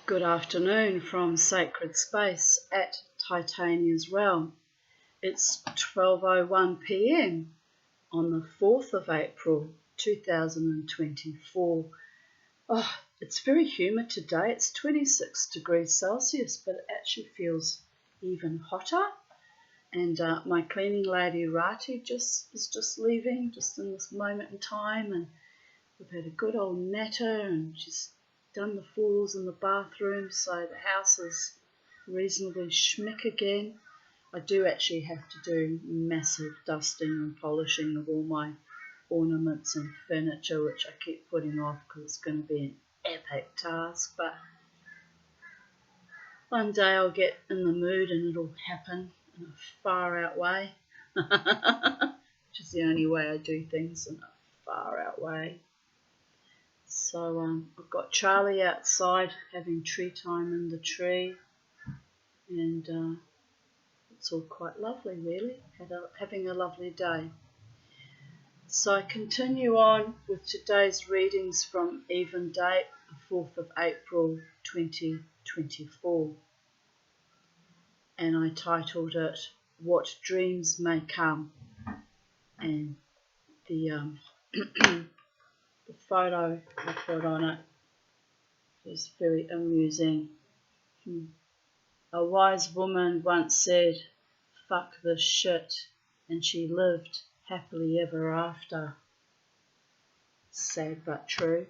Good afternoon from Sacred Space at Titania's Realm. It's 12:01 p.m. on the 4th of April 2024. Oh, it's very humid today. It's 26 degrees Celsius, but it actually feels even hotter. And my cleaning lady Rati is just leaving, just in this moment in time, and we've had a good old natter, and she's done the floors in the bathroom, so the house is reasonably schmick again. I do actually have to do massive dusting and polishing of all my ornaments and furniture, which I keep putting off because it's going to be an epic task, but one day I'll get in the mood and it'll happen in a far out way, which is the only way I do things, in a far out way. So I've got Charlie outside having tree time in the tree, and it's all quite lovely really, having a lovely day. So I continue on with today's readings from Even Date, the 4th of April 2024, and I titled it What Dreams May Come, and the the photo I put on it is very amusing. A wise woman once said, "Fuck this shit," and she lived happily ever after. Sad but true.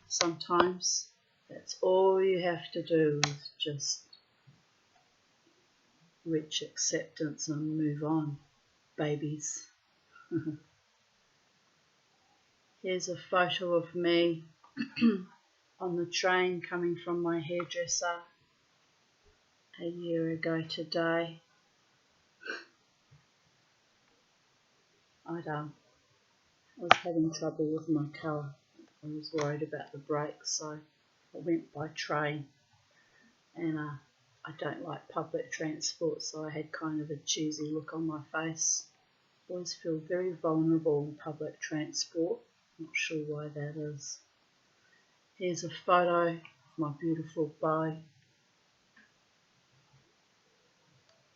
Sometimes that's all you have to do, is just reach acceptance and move on, babies. Here's a photo of me on the train coming from my hairdresser a year ago today. I was having trouble with my car. I was worried about the brakes, so I went by train, and I don't like public transport, so I had kind of a cheesy look on my face. I always feel very vulnerable in public transport. Not sure why that is. Here's a photo of my beautiful beau,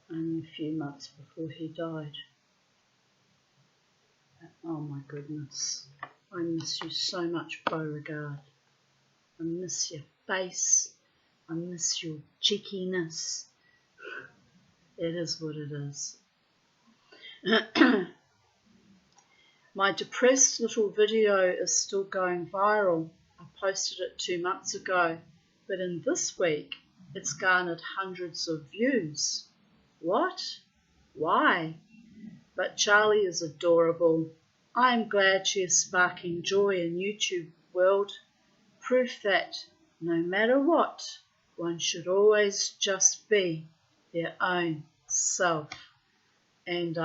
only a few months before he died. Oh my goodness, I miss you so much, Beauregard. I miss your face, I miss your cheekiness. It is what it is. My depressed little video is still going viral. I posted it 2 months ago, but in this week it's garnered hundreds of views. What? Why? But Charlie is adorable. I am glad she is sparking joy in YouTube world. Proof that no matter what, one should always just be their own self. And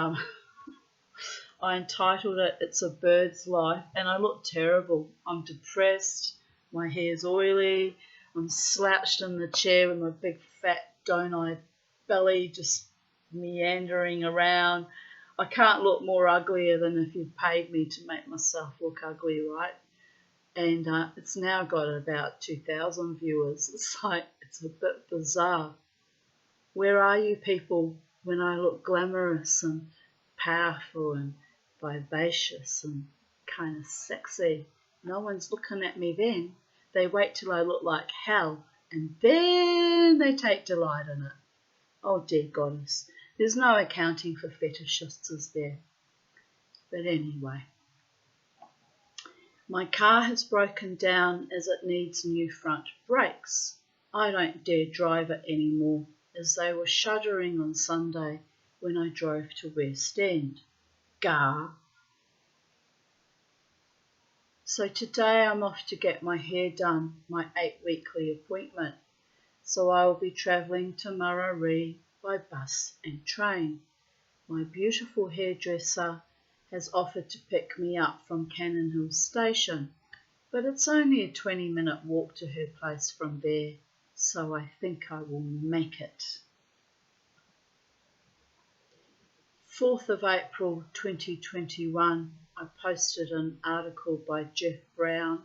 I entitled it It's a Bird's Life, and I look terrible. I'm depressed, my hair's oily, I'm slouched in the chair with my big fat donut belly just meandering around. I can't look more uglier than if you've paid me to make myself look ugly, right? And it's now got about 2,000 viewers. It's a bit bizarre. Where are you people when I look glamorous and powerful and vivacious and kind of sexy? No one's looking at me then. They wait till I look like hell, and then they take delight in it. Oh dear goddess, there's no accounting for fetishists, is there? But anyway, my car has broken down as it needs new front brakes. I don't dare drive it anymore, as they were shuddering on Sunday when I drove to West End. Gah! So today I'm off to get my hair done, my 8-weekly appointment. So I will be travelling to Murarrie by bus and train. My beautiful hairdresser has offered to pick me up from Cannon Hill Station, but it's only a 20-minute walk to her place from there, so I think I will make it. 4th of April 2021, I posted an article by jeffbrown.co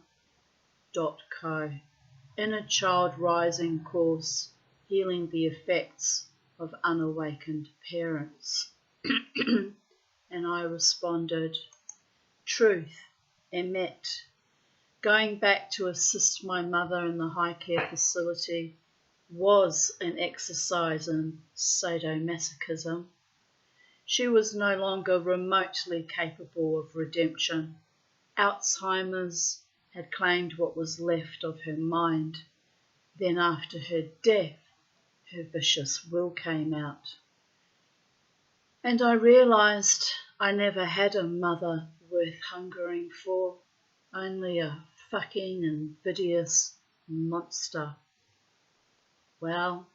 inner child rising course, healing the effects of unawakened parents. And I responded, truth, emet. Going back to assist my mother in the high care facility was an exercise in sadomasochism. She was no longer remotely capable of redemption. Alzheimer's had claimed what was left of her mind. Then after her death, her vicious will came out. And I realised I never had a mother worth hungering for, only a fucking invidious monster. Well,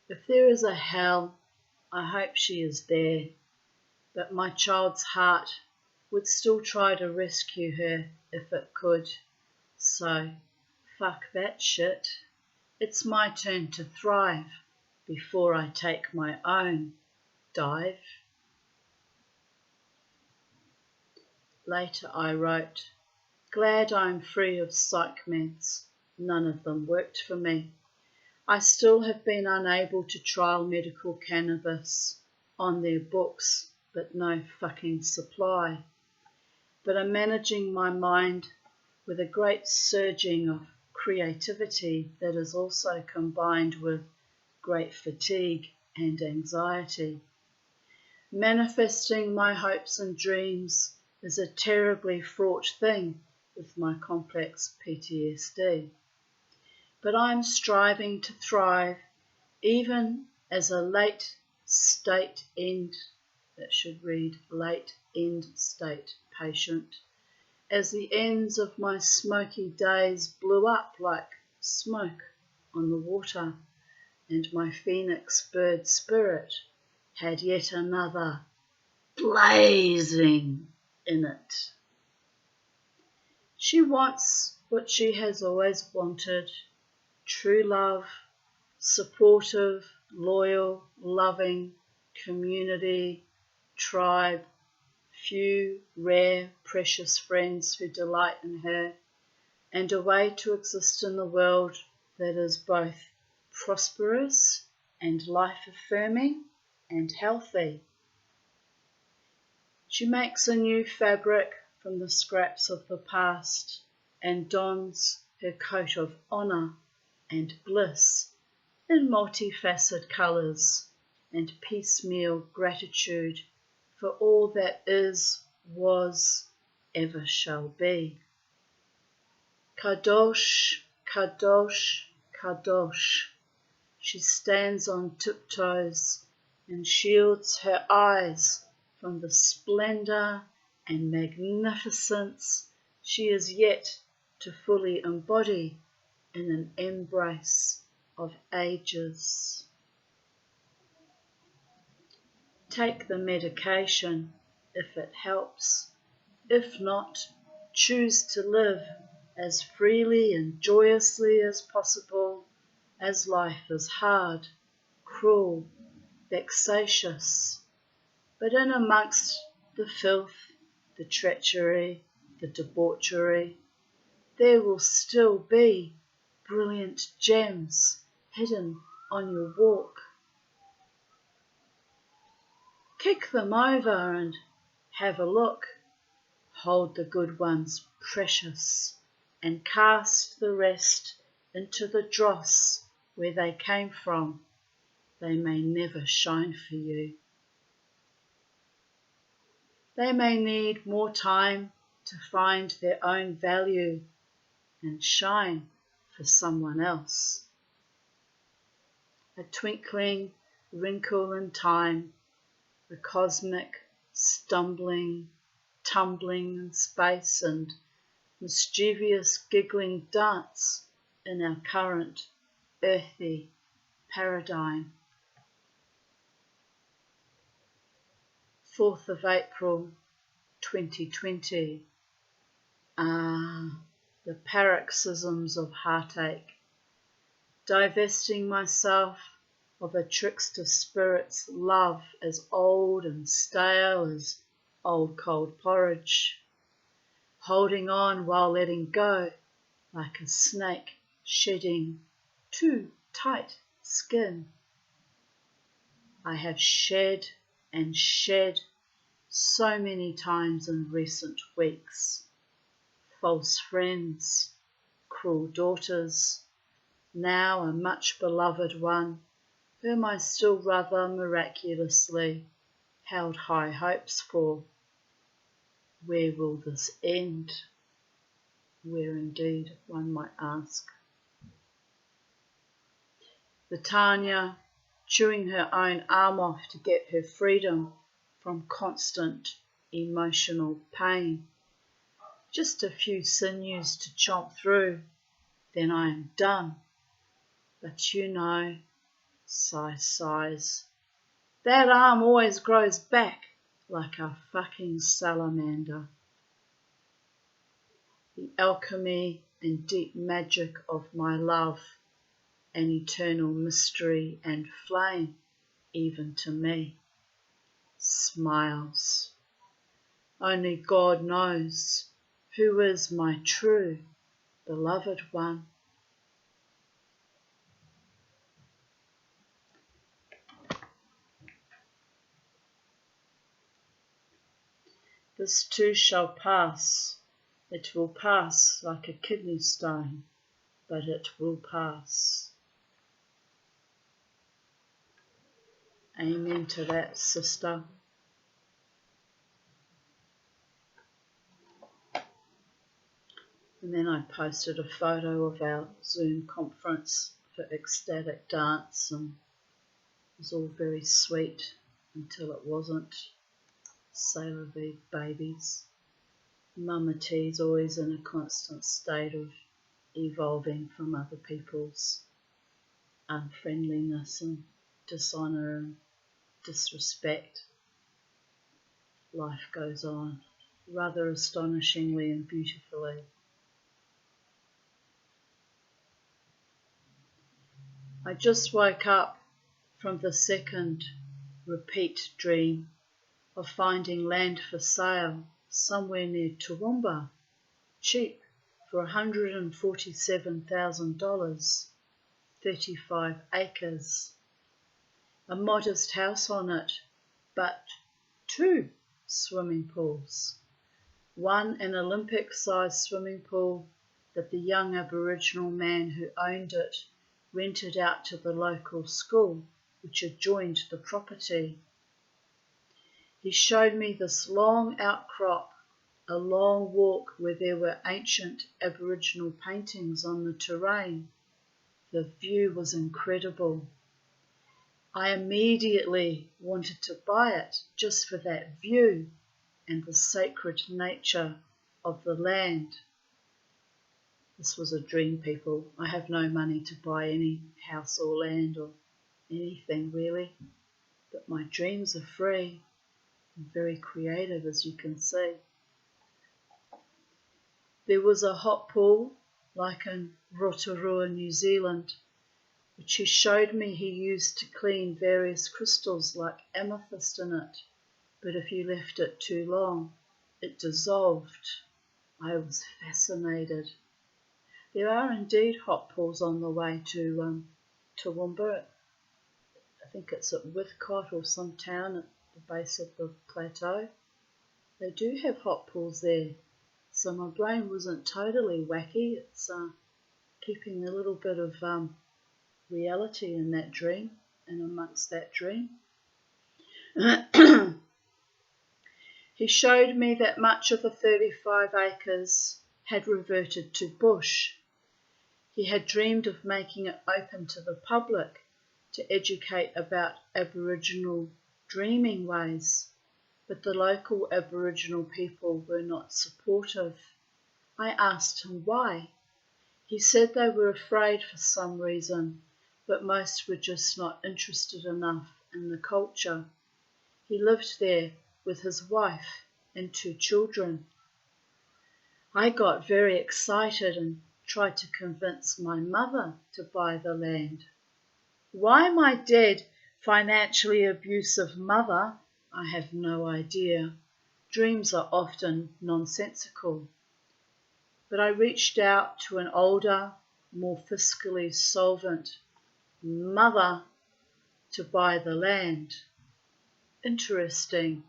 if there is a hell, I hope she is there, but my child's heart would still try to rescue her if it could. So, fuck that shit. It's my turn to thrive before I take my own dive. Later I wrote, glad I'm free of psych meds. None of them worked for me. I still have been unable to trial medical cannabis on their books, but no fucking supply. But I'm managing my mind with a great surging of creativity that is also combined with great fatigue and anxiety. Manifesting my hopes and dreams is a terribly fraught thing with my complex PTSD. But I'm striving to thrive even as a late end state patient, as the ends of my smoky days blew up like smoke on the water, and my phoenix bird spirit had yet another blazing in it. She wants what she has always wanted, true love, supportive, loyal, loving, community, tribe, few rare, precious friends who delight in her, and a way to exist in the world that is both prosperous and life-affirming and healthy. She makes a new fabric from the scraps of the past and dons her coat of honour and bliss in multifaceted colours and piecemeal gratitude for all that is, was, ever shall be. Kadosh, Kadosh, Kadosh. She stands on tiptoes and shields her eyes from the splendour and magnificence she is yet to fully embody in an embrace of ages. Take the medication if it helps. If not, choose to live as freely and joyously as possible, as life is hard, cruel, vexatious. But in amongst the filth, the treachery, the debauchery, there will still be brilliant gems hidden on your walk. Kick them over and have a look. Hold the good ones precious and cast the rest into the dross where they came from. They may never shine for you. They may need more time to find their own value and shine for someone else. A twinkling wrinkle in time, the cosmic stumbling, tumbling in space and mischievous giggling dance in our current earthy paradigm. 4th of April 2020. The paroxysms of heartache. Divesting myself of a trickster spirit's love as old and stale as old cold porridge. Holding on while letting go like a snake shedding too tight skin. I have shed and shed so many times in recent weeks. False friends, cruel daughters, now a much beloved one, whom I still rather miraculously held high hopes for. Where will this end? Where indeed, one might ask. The Tanya, chewing her own arm off to get her freedom from constant emotional pain. Just a few sinews to chomp through, then I am done. But you know, sighs, that arm always grows back like a fucking salamander. The alchemy and deep magic of my love, an eternal mystery and flame, even to me, smiles. Only God knows who is my true beloved one. This too shall pass. It will pass like a kidney stone, but it will pass. Amen to that, sister. And then I posted a photo of our Zoom conference for ecstatic dance, and it was all very sweet until it wasn't. Sailor V babies. Mama T's always in a constant state of evolving from other people's unfriendliness and dishonour and disrespect. Life goes on, rather astonishingly and beautifully. I just woke up from the second repeat dream of finding land for sale somewhere near Toowoomba, cheap for $147,000, 35 acres. A modest house on it, but 2 swimming pools. One an Olympic-sized swimming pool that the young Aboriginal man who owned it rented out to the local school, which adjoined the property. He showed me this long outcrop, a long walk where there were ancient Aboriginal paintings on the terrain. The view was incredible. I immediately wanted to buy it just for that view and the sacred nature of the land. This was a dream, people. I have no money to buy any house or land or anything really, but my dreams are free and very creative, as you can see. There was a hot pool, like in Rotorua, New Zealand, which he showed me he used to clean various crystals like amethyst in it, but if you left it too long, it dissolved. I was fascinated. There are indeed hot pools on the way to Toowoomba. I think it's at Withcott or some town at the base of the plateau. They do have hot pools there, so my brain wasn't totally wacky. It's keeping a little bit of reality in that dream and amongst that dream. He showed me that much of the 35 acres had reverted to bush. He had dreamed of making it open to the public to educate about Aboriginal dreaming ways, but the local Aboriginal people were not supportive. I asked him why. He said they were afraid for some reason, but most were just not interested enough in the culture. He lived there with his wife and 2 children. I got very excited and tried to convince my mother to buy the land. Why my dead, financially abusive mother, I have no idea. Dreams are often nonsensical. But I reached out to an older, more fiscally solvent mother to buy the land. Interesting,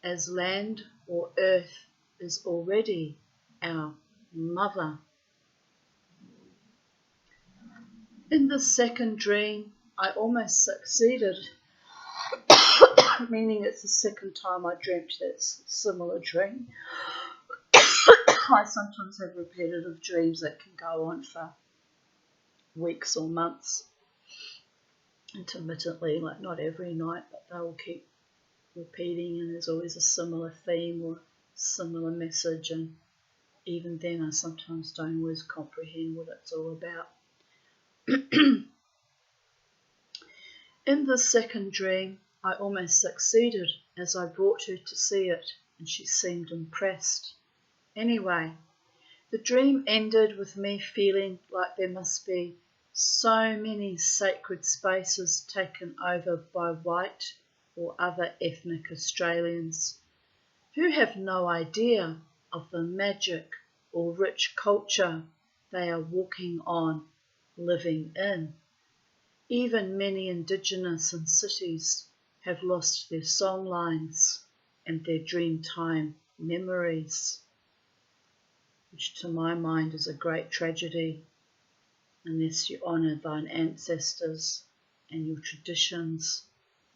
as land or earth is already our mother. In the second dream, I almost succeeded, meaning it's the second time I dreamt that similar dream. I sometimes have repetitive dreams that can go on for weeks or months, intermittently, like not every night, but they will keep repeating, and there's always a similar theme or similar message, and even then I sometimes don't always comprehend what it's all about. In the second dream, I almost succeeded as I brought her to see it, and she seemed impressed. Anyway, the dream ended with me feeling like there must be so many sacred spaces taken over by white or other ethnic Australians who have no idea of the magic or rich culture they are walking on, living in. Even many Indigenous in cities have lost their songlines and their Dreamtime memories, which to my mind is a great tragedy unless you honour thine ancestors and your traditions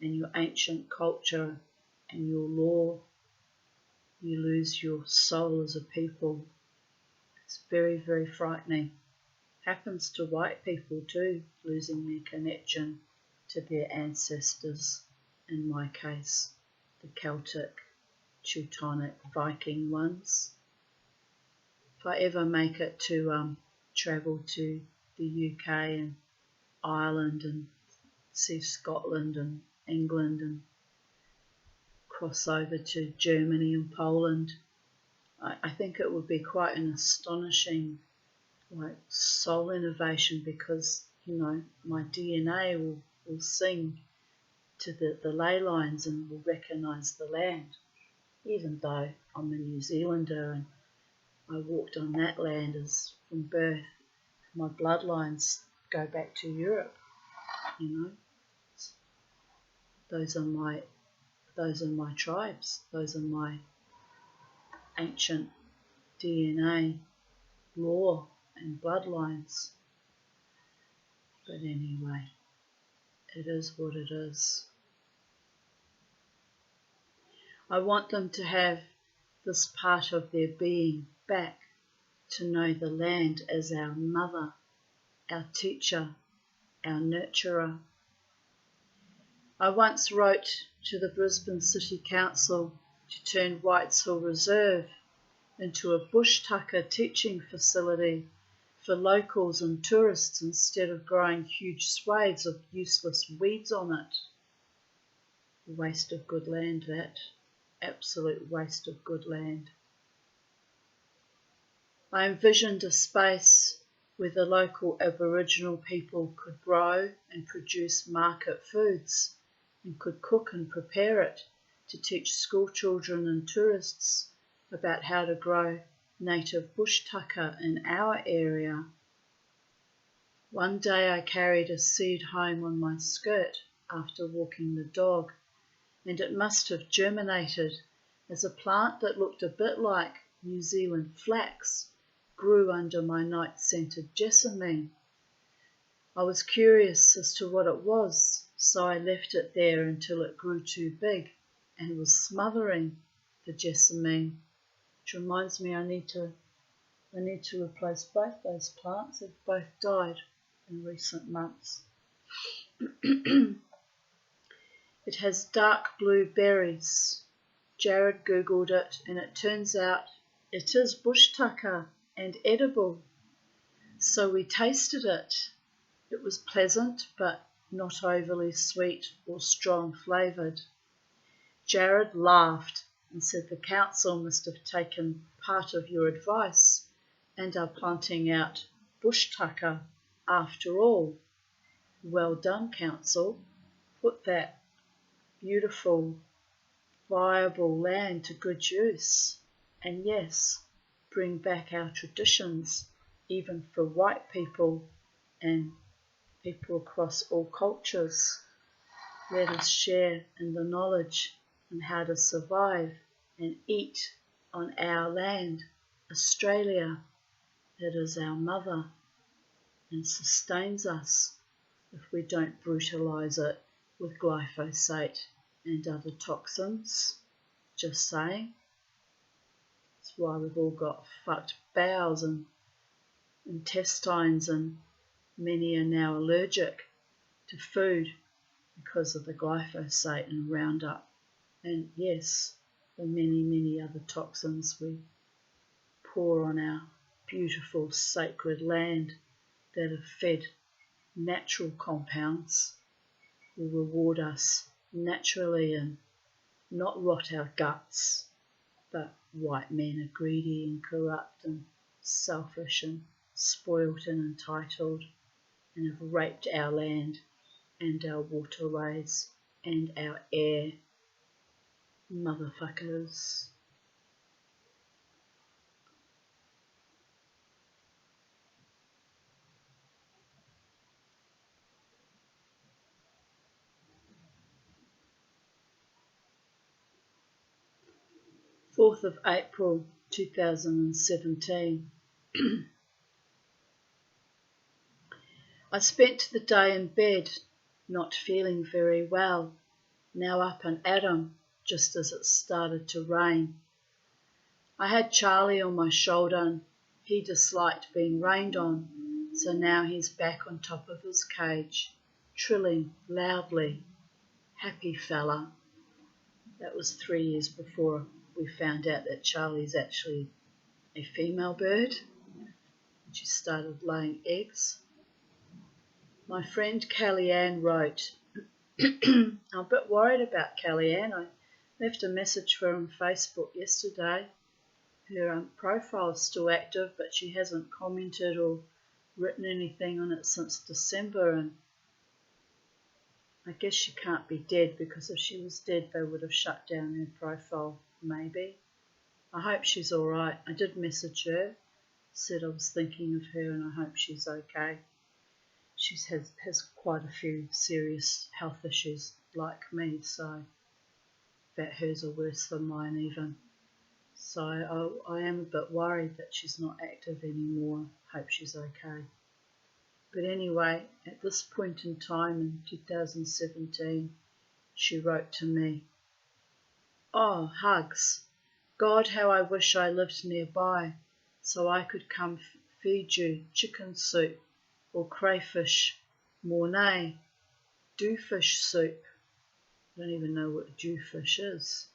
and your ancient culture and your law. You lose your soul as a people. It's very, very frightening. Happens to white people too, losing their connection to their ancestors, in my case, the Celtic, Teutonic, Viking ones. If I ever make it to travel to the UK and Ireland and see Scotland and England and cross over to Germany and Poland, I think it would be quite an astonishing soul innovation, because my DNA will sing to the ley lines and will recognise the land, even though I'm a New Zealander and I walked on that land as from birth. My bloodlines go back to Europe. Those are my tribes. Those are my ancient DNA, law and bloodlines. But anyway, it is what it is. I want them to have this part of their being back, to know the land as our mother, our teacher, our nurturer. I once wrote to the Brisbane City Council to turn Whites Hill Reserve into a bush tucker teaching facility for locals and tourists instead of growing huge swathes of useless weeds on it. A waste of good land, that. Absolute waste of good land. I envisioned a space where the local Aboriginal people could grow and produce market foods and could cook and prepare it to teach school children and tourists about how to grow native bush tucker in our area. One day I carried a seed home on my skirt after walking the dog, and it must have germinated, as a plant that looked a bit like New Zealand flax grew under my night-scented jessamine. I was curious as to what it was, so I left it there until it grew too big and was smothering the jessamine, which reminds me I need to replace both those plants. They've both died in recent months. It has dark blue berries. Jared googled it, and it turns out it is bush tucker and edible. So we tasted it. It was pleasant, but not overly sweet or strong flavoured. Jared laughed and said the council must have taken part of your advice and are planting out bush tucker after all. Well done, council. Put that beautiful, viable land to good use. And yes, bring back our traditions even for white people and people across all cultures. Let us share in the knowledge on how to survive and eat on our land, Australia. It is our mother and sustains us if we don't brutalise it with glyphosate and other toxins. Just saying. That's why we've all got fucked bowels and intestines, and many are now allergic to food because of the glyphosate and Roundup. And yes, the many, many other toxins we pour on our beautiful sacred land that have fed natural compounds will reward us naturally and not rot our guts. But white men are greedy and corrupt and selfish and spoilt and entitled, and have raped our land and our waterways and our air. Motherfuckers. April 4th, 2017. I spent the day in bed, not feeling very well, now up and at 'em, just as it started to rain. I had Charlie on my shoulder and he disliked being rained on, so now he's back on top of his cage, trilling loudly. Happy fella. That was 3 years before we found out that Charlie's actually a female bird. She started laying eggs. My friend Kellyanne wrote, I'm a bit worried about Kellyanne. I left a message for her on Facebook yesterday. Her profile is still active, but she hasn't commented or written anything on it since December, and I guess she can't be dead, because if she was dead they would have shut down her profile, maybe. I hope she's alright. I did message her, said I was thinking of her and I hope she's okay. She has quite a few serious health issues like me, so that hers are worse than mine even. So I am a bit worried that she's not active anymore. Hope she's okay. But anyway, at this point in time in 2017, she wrote to me, "Oh, hugs. God, how I wish I lived nearby so I could come feed you chicken soup or crayfish mornay, dewfish soup." I don't even know what dewfish is.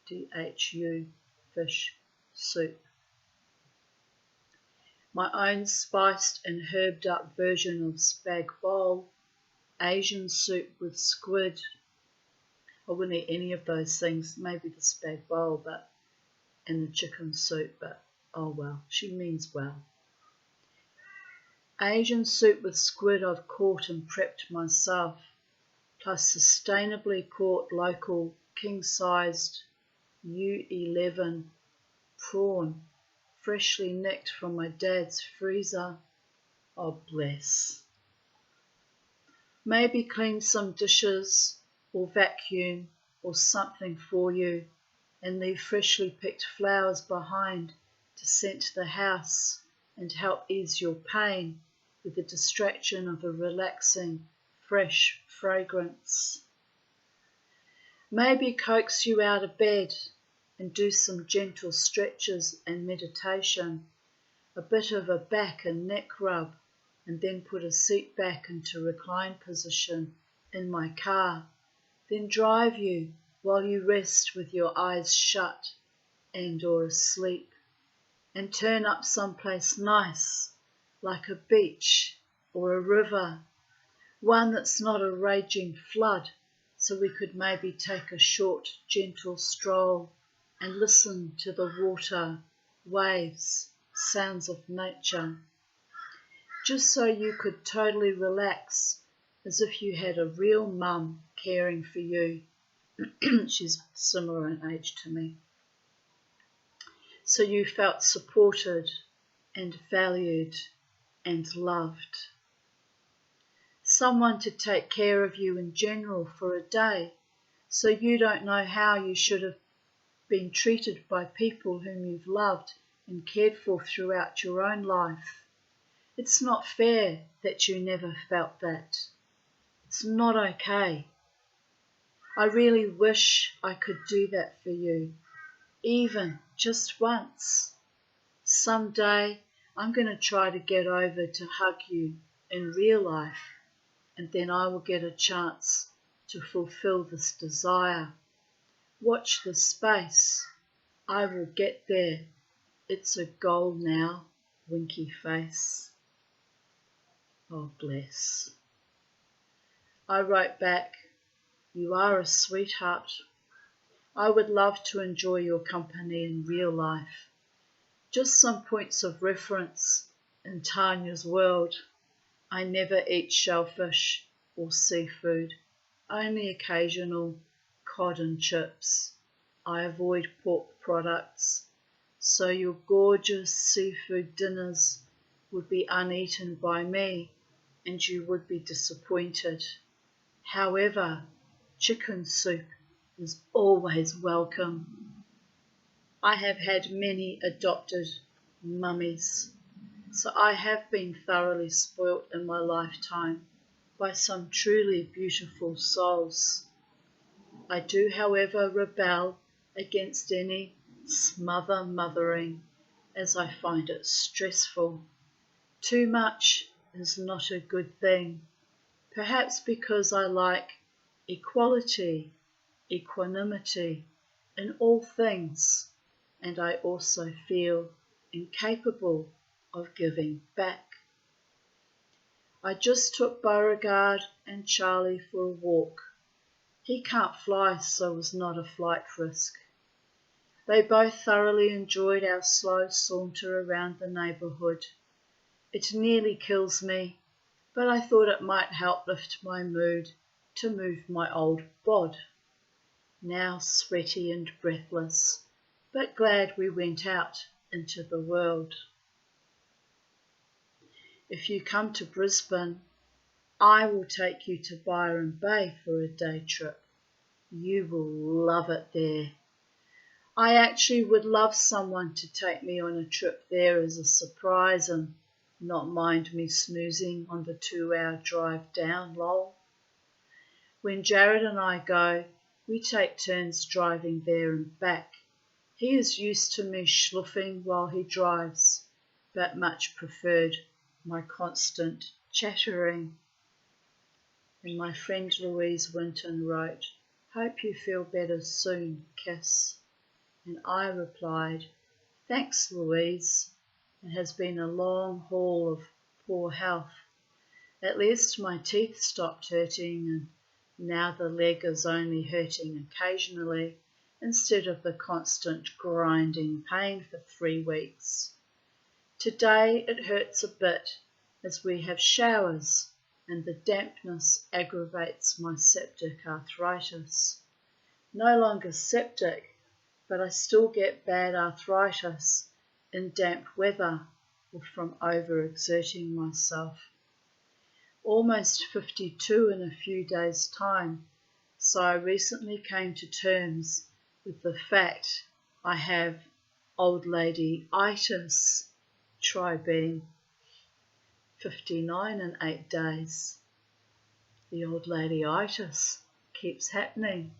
D-H-U, fish soup. My own spiced and herbed up version of spag bol, Asian soup with squid. I wouldn't eat any of those things, maybe the spag bol and the chicken soup, but oh well, she means well. Asian soup with squid I've caught and prepped myself, plus sustainably caught local king-sized U11 prawn, freshly nicked from my dad's freezer. Oh, bless. Maybe clean some dishes or vacuum or something for you and leave freshly picked flowers behind to scent the house and help ease your pain with the distraction of a relaxing, fresh fragrance. Maybe coax you out of bed and do some gentle stretches and meditation, a bit of a back and neck rub, and then put a seat back into recline position in my car, then drive you while you rest with your eyes shut and or asleep, and turn up someplace nice, like a beach or a river, one that's not a raging flood, so we could maybe take a short, gentle stroll and listen to the water, waves, sounds of nature, just so you could totally relax, as if you had a real mum caring for you. She's similar in age to me. So you felt supported and valued and loved. Someone to take care of you in general for a day, so you don't know how you should have been treated by people whom you've loved and cared for throughout your own life. It's not fair that you never felt that. It's not okay. I really wish I could do that for you, even just once. Someday I'm going to try to get over to hug you in real life, and then I will get a chance to fulfill this desire. Watch this space. I will get there. It's a goal now, winky face. Oh, bless. I wrote back, you are a sweetheart. I would love to enjoy your company in real life. Just some points of reference in Tanya's world. I never eat shellfish or seafood, only occasional cod and chips. I avoid pork products, so your gorgeous seafood dinners would be uneaten by me and you would be disappointed. However, chicken soup is always welcome. I have had many adopted mummies, so I have been thoroughly spoilt in my lifetime by some truly beautiful souls. I do, however, rebel against any smother mothering, as I find it stressful. Too much is not a good thing, perhaps because I like equality, equanimity in all things, and I also feel incapable of giving back. I just took Beauregard and Charlie for a walk. He can't fly, so was not a flight risk. They both thoroughly enjoyed our slow saunter around the neighbourhood. It nearly kills me, but I thought it might help lift my mood to move my old bod. Now sweaty and breathless, but glad we went out into the world. If you come to Brisbane, I will take you to Byron Bay for a day trip. You will love it there. I actually would love someone to take me on a trip there as a surprise and not mind me snoozing on the 2-hour drive down, lol. When Jared and I go, we take turns driving there and back. He is used to me schluffing while he drives, but much preferred my constant chattering. And my friend Louise Winton wrote, hope you feel better soon, kiss. And I replied, thanks Louise, it has been a long haul of poor health. At least my teeth stopped hurting and now the leg is only hurting occasionally instead of the constant grinding pain for 3 weeks. Today it hurts a bit as we have showers and the dampness aggravates my septic arthritis. No longer septic, but I still get bad arthritis in damp weather or from overexerting myself. Almost 52 in a few days' time, so I recently came to terms with the fact I have old lady-itis. Try being 59 in 8 days. The old lady-itis keeps happening.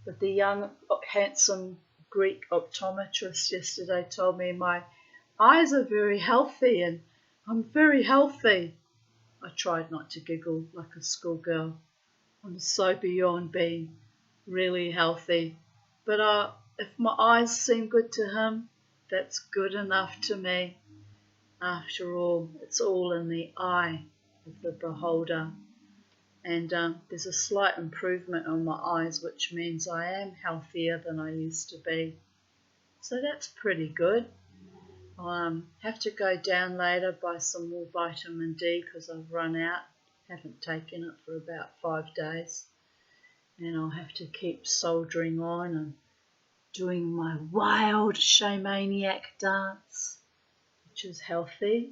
But the young, handsome Greek optometrist yesterday told me my eyes are very healthy and I'm very healthy. I tried not to giggle like a schoolgirl. I'm so beyond being really healthy. But if my eyes seem good to him, that's good enough to me. After all, it's all in the eye of the beholder. And there's a slight improvement on my eyes, which means I am healthier than I used to be. So that's pretty good. I'll have to go down later, buy some more vitamin D because I've run out. Haven't taken it for about 5 days. And I'll have to keep soldiering on and doing my wild showmaniac dance, which is healthy,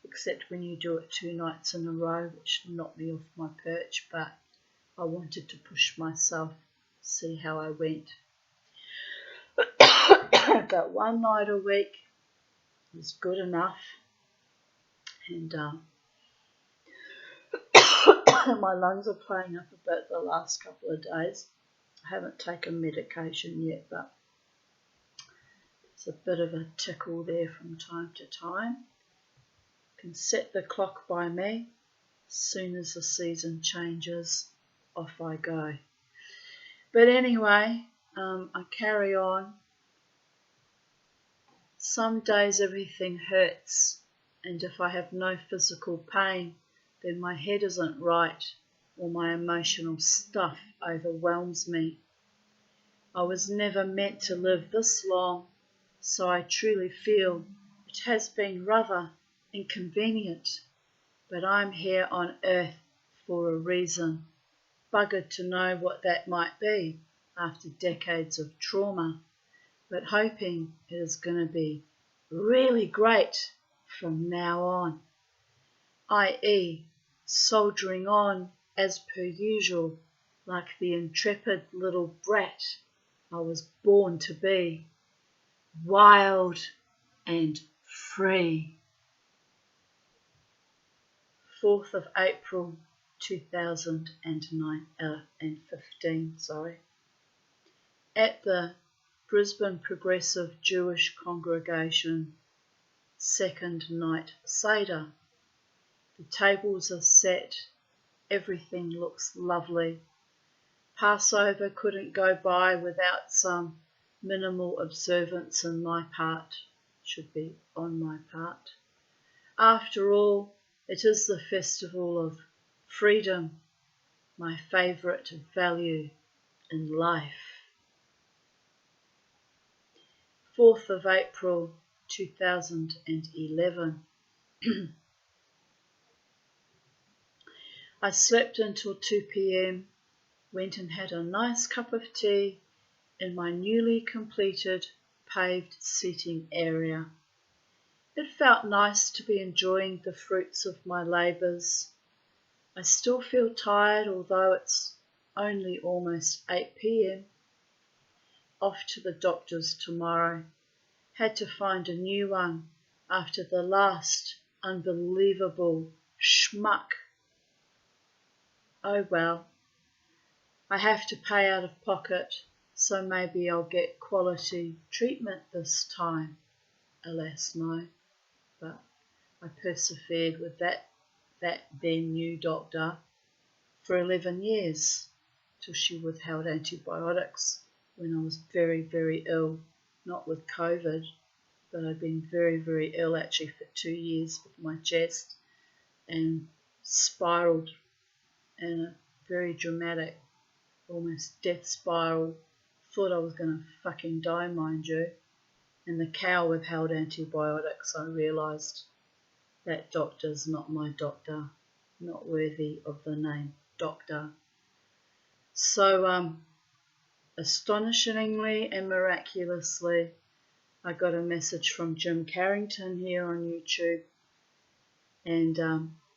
except when you do it 2 nights in a row, which knocked me off my perch, but I wanted to push myself, see how I went. But 1 night a week was good enough, and my lungs are playing up a bit the last couple of days. I haven't taken medication yet, but there's a bit of a tickle there from time to time. Can set the clock by me. As soon as the season changes, off I go. But anyway, I carry on. Some days everything hurts, and if I have no physical pain, then my head isn't right, or my emotional stuff overwhelms me. I was never meant to live this long, so I truly feel it has been rather inconvenient, but I'm here on earth for a reason. Buggered to know what that might be after decades of trauma, but hoping it is going to be really great from now on, i.e. soldiering on as per usual, like the intrepid little brat I was born to be, wild and free. 4th of April 2015. At the Brisbane Progressive Jewish Congregation, second night Seder. The tables are set, everything looks lovely. Passover couldn't go by without some minimal observance on my part, should be on my part. After all, it is the festival of freedom, my favourite value in life. 4th of April 2011. I slept until 2 p.m, went and had a nice cup of tea in my newly completed paved seating area. It felt nice to be enjoying the fruits of my labours. I still feel tired, although it's only almost 8 p.m. Off to the doctor's tomorrow. Had to find a new one after the last unbelievable schmuck. Oh well. I have to pay out of pocket, so maybe I'll get quality treatment this time. Alas, no. But I persevered with that then new doctor for 11 years, till she withheld antibiotics when I was very, very ill, not with COVID, but I'd been very, very ill actually for 2 years with my chest, and spiraled in a very dramatic, almost death spiral. Thought I was going to fucking die, mind you. And the cow withheld antibiotics. I realised that doctor's not my doctor, not worthy of the name doctor. So, astonishingly and miraculously, I got a message from Jim Carrington here on YouTube, and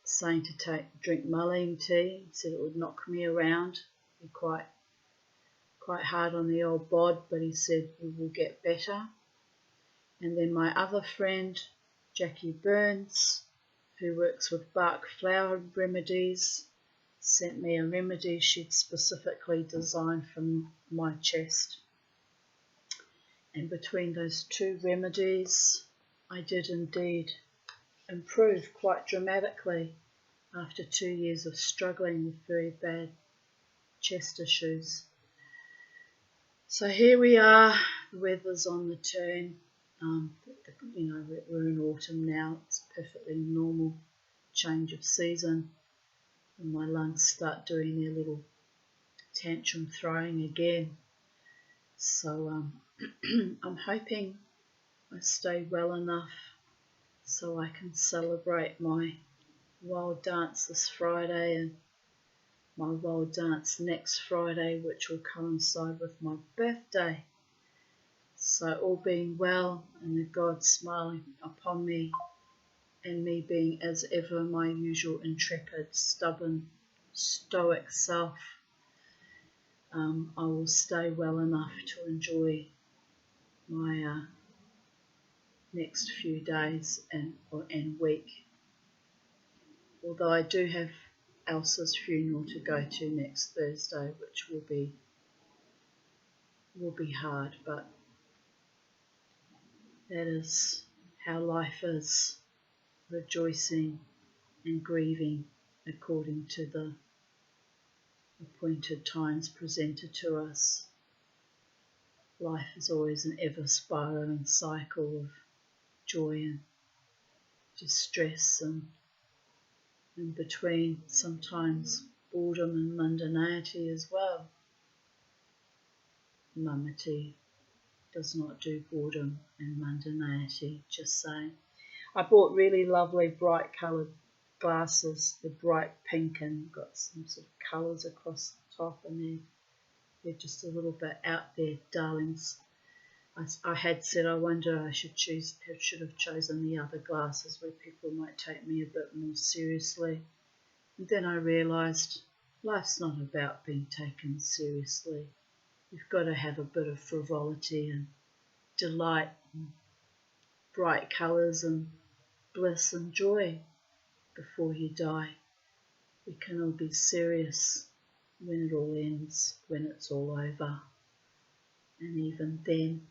saying to drink mullein tea. He said it would knock me around, be quite hard on the old bod, but he said you will get better. And then my other friend, Jackie Burns, who works with Bark Flower Remedies, sent me a remedy she'd specifically designed for my chest. And between those 2 remedies, I did indeed improve quite dramatically after 2 years of struggling with very bad chest issues. So here we are, the weather's on the turn. We're in autumn now. It's a perfectly normal change of season, and my lungs start doing their little tantrum throwing again. So I'm hoping I stay well enough so I can celebrate my wild dance this Friday and my wild dance next Friday, which will coincide with my birthday. So all being well and the God smiling upon me, and me being as ever my usual intrepid, stubborn, stoic self, I will stay well enough to enjoy my next few days and week. Although I do have Elsa's funeral to go to next Thursday, which will be hard, but that is how life is, rejoicing and grieving according to the appointed times presented to us. Life is always an ever spiraling cycle of joy and distress, and in between sometimes boredom and mundanity as well. Mamati does not do boredom and mundanity, just saying. I bought really lovely bright coloured glasses, the bright pink, and got some sort of colours across the top, and they're just a little bit out there, darlings. I had said I wonder I should have chosen the other glasses where people might take me a bit more seriously. And then I realised life's not about being taken seriously. You've got to have a bit of frivolity and delight and bright colours and bliss and joy before you die. We can all be serious when it all ends, when it's all over. And even then,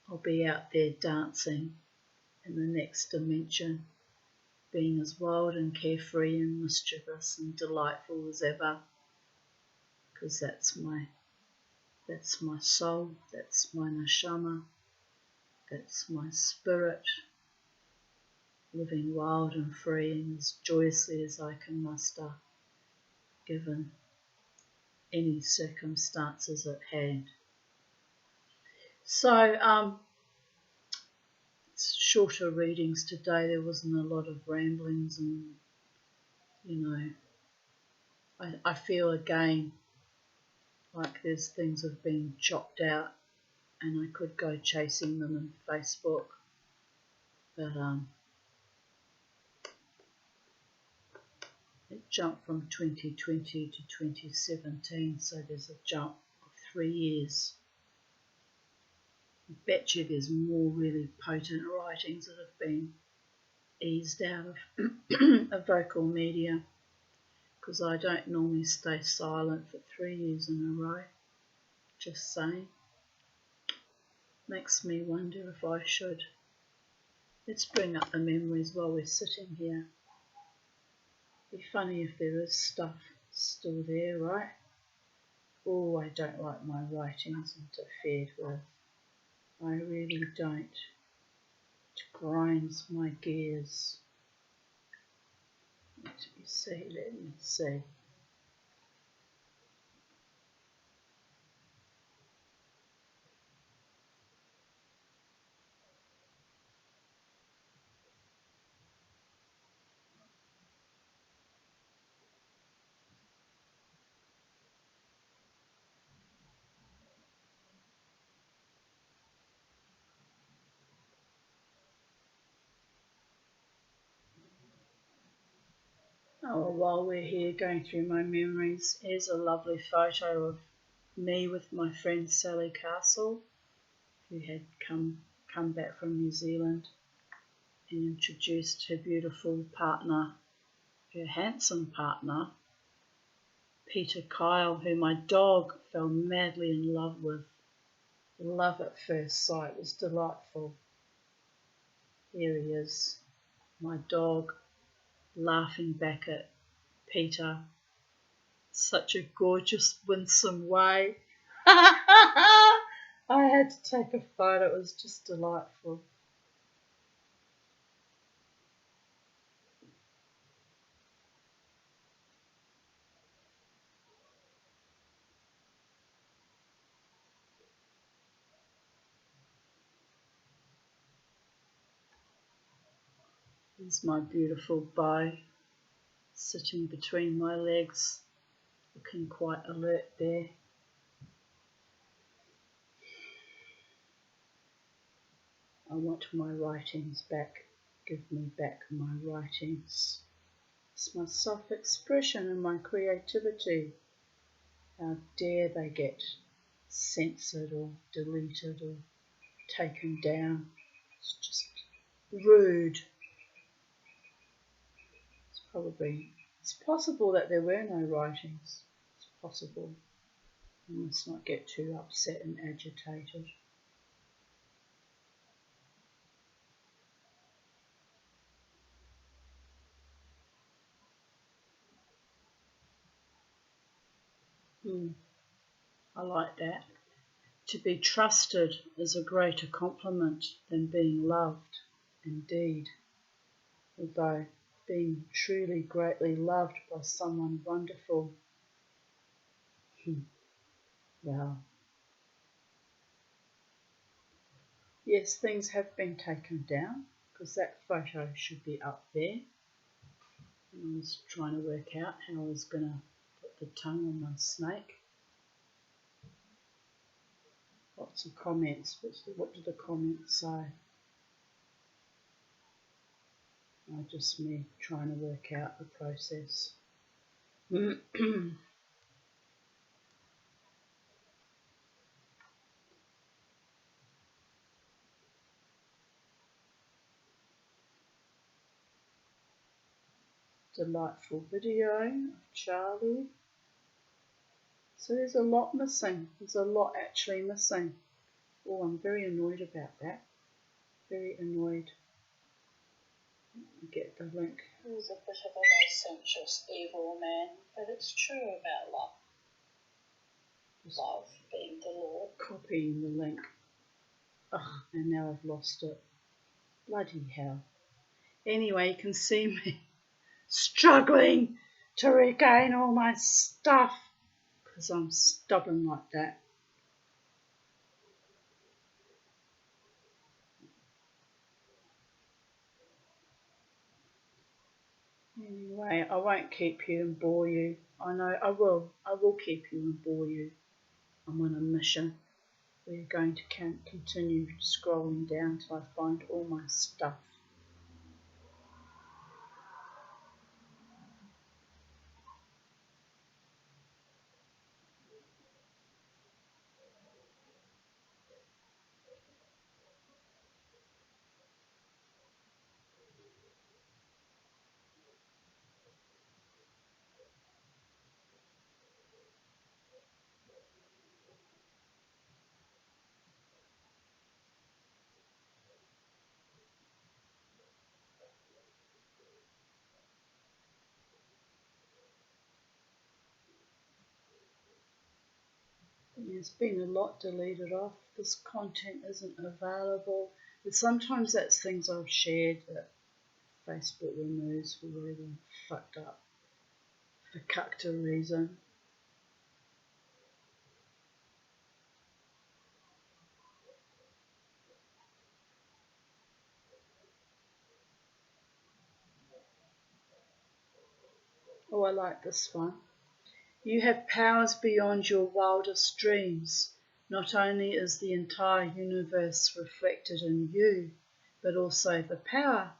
I'll be out there dancing in the next dimension, being as wild and carefree and mischievous and delightful as ever, because that's my soul, that's my neshama, that's my spirit, living wild and free and as joyously as I can muster, given any circumstances at hand. So, shorter readings today. There wasn't a lot of ramblings, and I feel again like there's things have been chopped out, and I could go chasing them in Facebook, but it jumped from 2020 to 2017, so there's a jump of 3 years. I bet you there's more really potent writings that have been eased out of a vocal media, because I don't normally stay silent for 3 years in a row. Just saying. Makes me wonder if I should. Let's bring up the memories while we're sitting here. Be funny if there is stuff still there, right? Oh, I don't like my writings interfered with. I really don't. It grinds my gears. Let me see. Oh, while we're here going through my memories, here's a lovely photo of me with my friend Sally Castle, who had come back from New Zealand and introduced her beautiful partner, her handsome partner, Peter Kyle, who my dog fell madly in love with. Love at first sight was delightful. Here he is, my dog, laughing back at Peter. Such a gorgeous, winsome way. I had to take a photo, it was just delightful. Here's my beautiful bow sitting between my legs, looking quite alert there. I want my writings back. Give me back my writings. It's my self-expression and my creativity. How dare they get censored or deleted or taken down? It's just rude. It's possible that there were no writings. It's possible. You must not get too upset and agitated. I like that. To be trusted is a greater compliment than being loved, indeed. Although being truly greatly loved by someone wonderful, well, yes, things have been taken down because that photo should be up there. And I was trying to work out how I was going to put the tongue on my snake. Lots of comments. What do the comments say? Just me trying to work out the process. Delightful video of Charlie. So there's a lot missing. There's a lot actually missing. Oh, I'm very annoyed about that. Very annoyed. Get the link. He's a bit of a licentious, evil man, but it's true about love. Love being the Lord. Copying the link. Ugh, and now I've lost it. Bloody hell. Anyway, you can see me struggling to regain all my stuff because I'm stubborn like that. Anyway, I won't keep you and bore you. I know I will. I will keep you and bore you. I'm on a mission. We're going to continue scrolling down till I find all my stuff. There's been a lot deleted off. This content isn't available. But sometimes that's things I've shared that Facebook removes for whatever fucked up, fakakta reason. Oh, I like this one. You have powers beyond your wildest dreams. Not only is the entire universe reflected in you, but also the power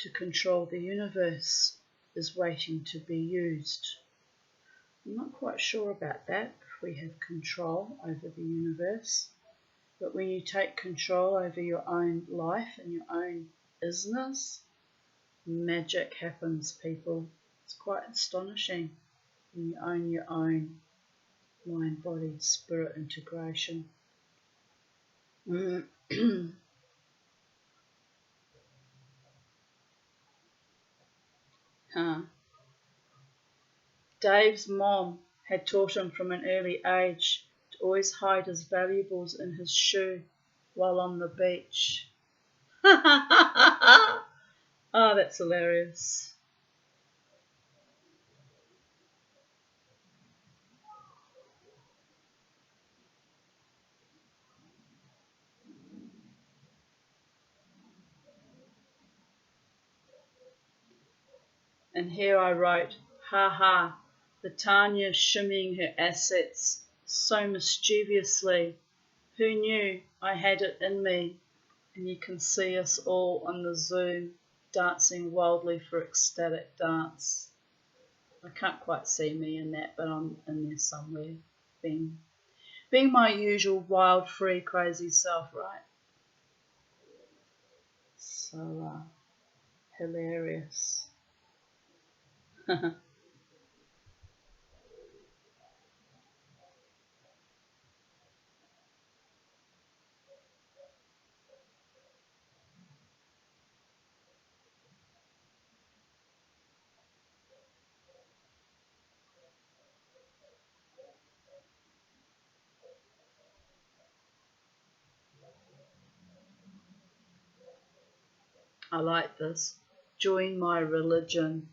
to control the universe is waiting to be used. I'm not quite sure about that, if we have control over the universe. But when you take control over your own life and your own business, magic happens, people. It's quite astonishing when you own your own mind, body, spirit integration. Dave's mom had taught him from an early age to always hide his valuables in his shoe while on the beach. Oh, that's hilarious. And here I wrote, ha ha, the Tanya shimmying her assets so mischievously. Who knew I had it in me? And you can see us all on the Zoom. dancing wildly for ecstatic dance. I can't quite see me in that, but I'm in there somewhere, being my usual wild, free, crazy self, right? So, hilarious. I like this. Join my religion.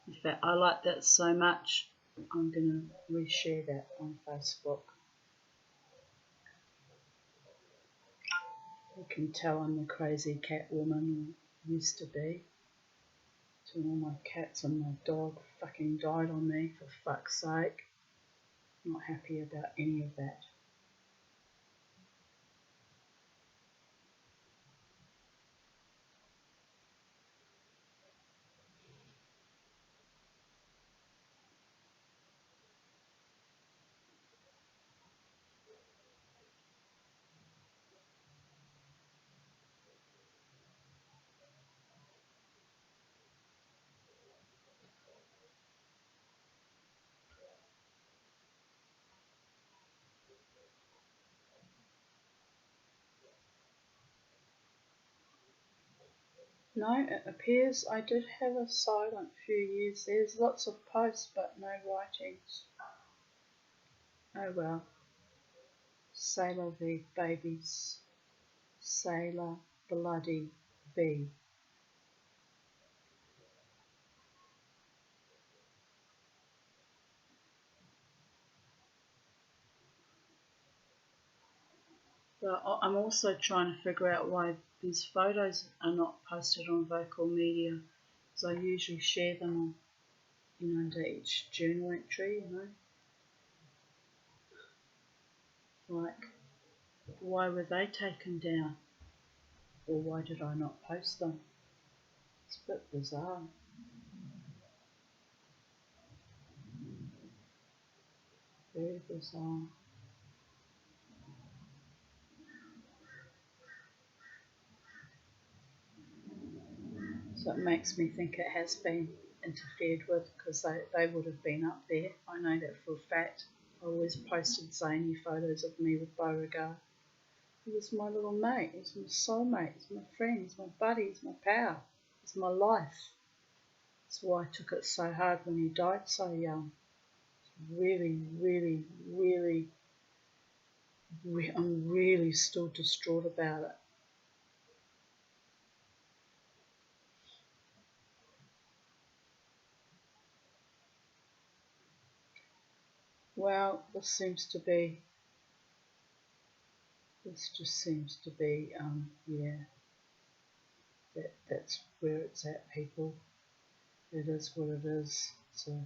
In fact, I like that so much, I'm going to reshare that on Facebook. You can tell I'm the crazy cat woman I used to be. So all my cats and my dog fucking died on me, for fuck's sake. Not happy about any of that. No, it appears I did have a silent few years. There's lots of posts but no writings. Oh well. Sailor V babies. Sailor bloody V. But I'm also trying to figure out why these photos are not posted on Vocal Media. So I usually share them on, under each journal entry, Like, why were they taken down? Or why did I not post them? It's a bit bizarre. Very bizarre. So it makes me think it has been interfered with, because they would have been up there. I know that for a fact. I always posted zany photos of me with Beauregard. He was my little mate. He was my soulmate. He's my friend. He's my buddy. He's my pal. He's my life. That's why I took it so hard when he died so young. Really, really, really, I'm really still distraught about it. Well, this just seems to be, yeah, that's where it's at, people. It is what it is. It's a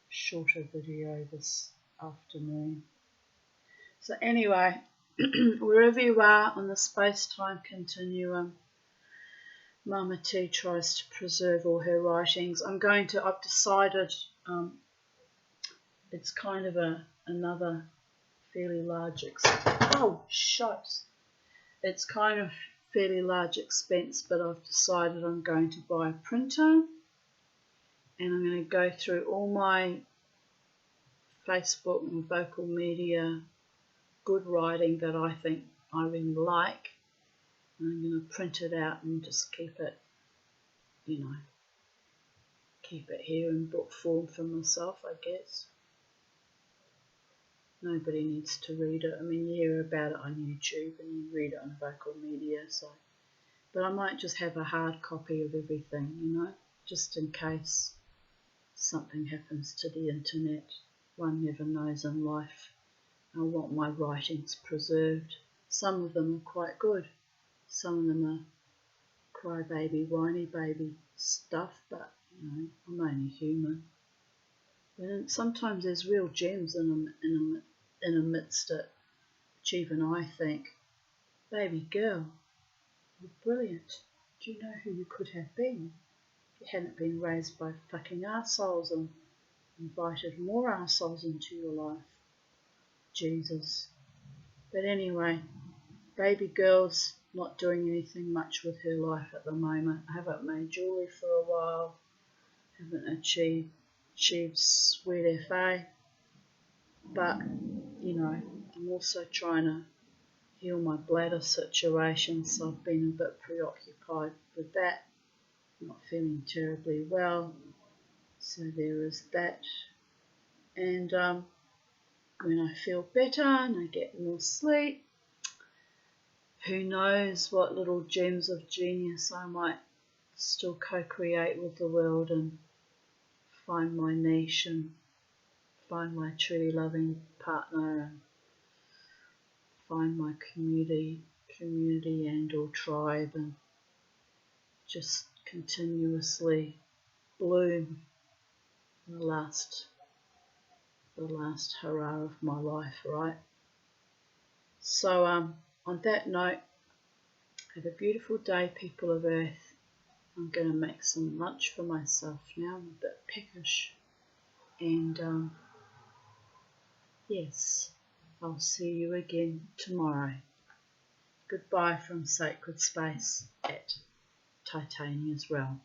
shorter video this afternoon. So anyway, wherever you are on the space-time continuum, Mama T tries to preserve all her writings. I've decided it's kind of another fairly large it's kind of fairly large expense, but I've decided I'm going to buy a printer, and I'm going to go through all my Facebook and Vocal Media good writing that I think I really like, and I'm going to print it out and just keep it here in book form for myself, I guess. Nobody needs to read it. I mean, you hear about it on YouTube and you read it on Vocal Media, but I might just have a hard copy of everything, just in case something happens to the internet. One never knows in life. I want my writings preserved. Some of them are quite good. Some of them are crybaby, whiny baby stuff, but I'm only human. And sometimes there's real gems in amidst it, which even I think, baby girl, You're brilliant. Do you know who you could have been if you hadn't been raised by fucking arseholes and invited more arseholes into your life? Jesus. But anyway, baby girl's not doing anything much with her life at the moment. I haven't made jewellery for a while. Haven't achieved sweet FA. But, you know, I'm also trying to heal my bladder situation, so I've been a bit preoccupied with that. Not feeling terribly well, so there is that. And when I feel better and I get more sleep, who knows what little gems of genius I might still co-create with the world and find my niche and find my truly loving partner and find my community and or tribe and just continuously bloom the last hurrah of my life, right? So on that note, have a beautiful day, people of Earth. I'm going to make some lunch for myself now. I'm a bit peckish. And yes, I'll see you again tomorrow. Goodbye from Sacred Space at Titania's Realm.